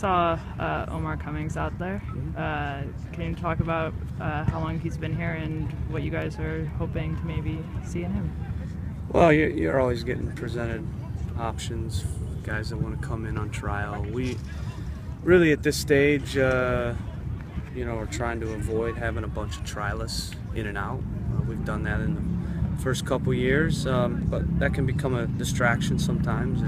saw Omar Cummings out there. Can you talk about how long he's been here and what you guys are hoping to maybe see in him? Well, you're always getting presented options, guys that want to come in on trial. We really, at this stage, we're trying to avoid having a bunch of trialists in and out. We've done that in the first couple years, but that can become a distraction sometimes.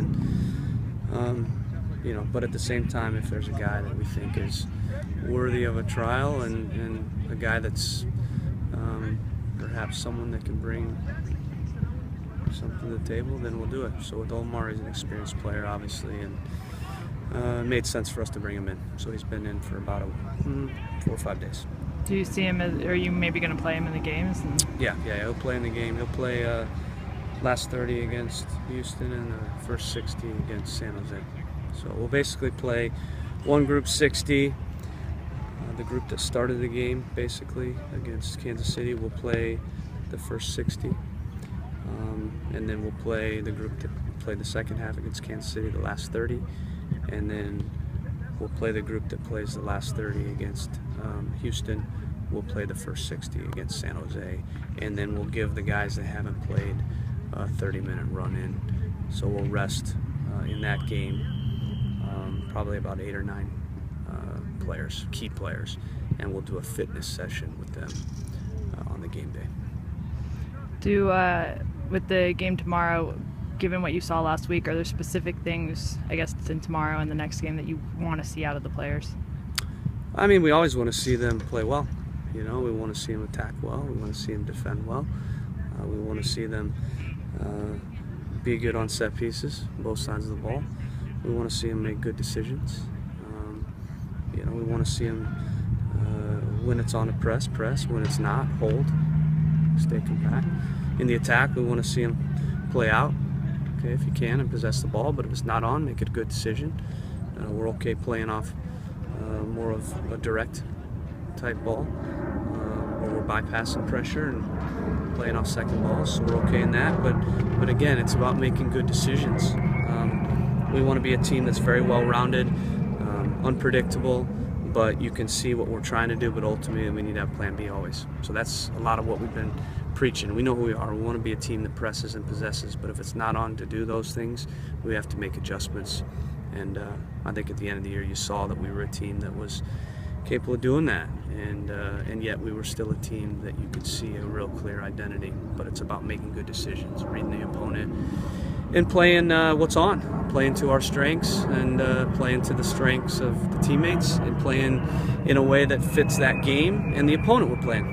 But at the same time, if there's a guy that we think is worthy of a trial and a guy that's perhaps someone that can bring something to the table, then we'll do it. So with Omar, he's an experienced player, obviously, and it made sense for us to bring him in. So he's been in for about 4 or 5 days. Do you see him are you maybe going to play him in the games? Yeah, he'll play in the game. He'll play last 30 against Houston and the first 60 against San Jose. So we'll basically play one group 60. The group that started the game, basically, against Kansas City, will play the first 60. And then we'll play the group that played the second half against Kansas City, the last 30. And then we'll play the group that plays the last 30 against Houston. We'll play the first 60 against San Jose. And then we'll give the guys that haven't played a 30-minute run-in. So we'll rest in that game probably about 8 or 9 players, key players. And we'll do a fitness session with them on the game day. With the game tomorrow, given what you saw last week, are there specific things, I guess, in tomorrow and the next game that you want to see out of the players? I mean, we always want to see them play well. We want to see them attack well. We want to see them defend well. We want to see them be good on set pieces, both sides of the ball. We want to see them make good decisions. We want to see them, when it's on a press. When it's not, hold, stay compact. In the attack, we want to see them play out, okay, if you can, and possess the ball. But if it's not on, make it a good decision. We're okay playing off more of a direct type ball, where we're bypassing pressure and playing off second balls. So we're okay in that. But again, it's about making good decisions. We want to be a team that's very well-rounded, unpredictable, but you can see what we're trying to do, but ultimately we need to have plan B always. So that's a lot of what we've been preaching. We know who we are. We want to be a team that presses and possesses, but if it's not on to do those things, we have to make adjustments. And I think at the end of the year you saw that we were a team that was capable of doing that, and yet we were still a team that you could see a real clear identity. But it's about making good decisions, reading the opponent, and playing what's on, playing to our strengths, and playing to the strengths of the teammates, and playing in a way that fits that game and the opponent we're playing.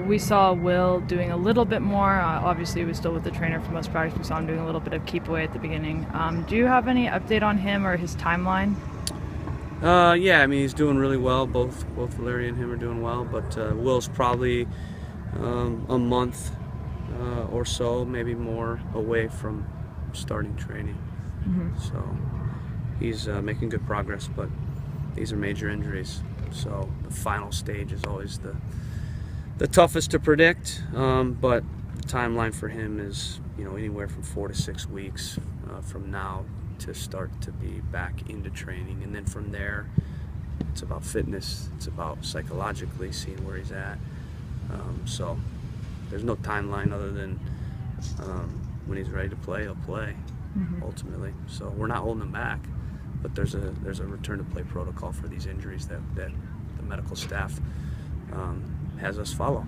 We saw Will doing a little bit more. Obviously, he was still with the trainer for most practice. We saw him doing a little bit of keep away at the beginning. Do you have any update on him or his timeline? Yeah, I mean, he's doing really well. Both Larry and him are doing well, but Will's probably a month or so, maybe more, away from starting training. Mm-hmm. So he's making good progress, but these are major injuries. So the final stage is always the toughest to predict, but the timeline for him is anywhere from 4 to 6 weeks from now to start to be back into training. And then from there, it's about fitness, it's about psychologically seeing where he's at. So there's no timeline other than when he's ready to play, he'll play. Mm-hmm. Ultimately. So we're not holding him back, but there's a return to play protocol for these injuries that the medical staff has us follow.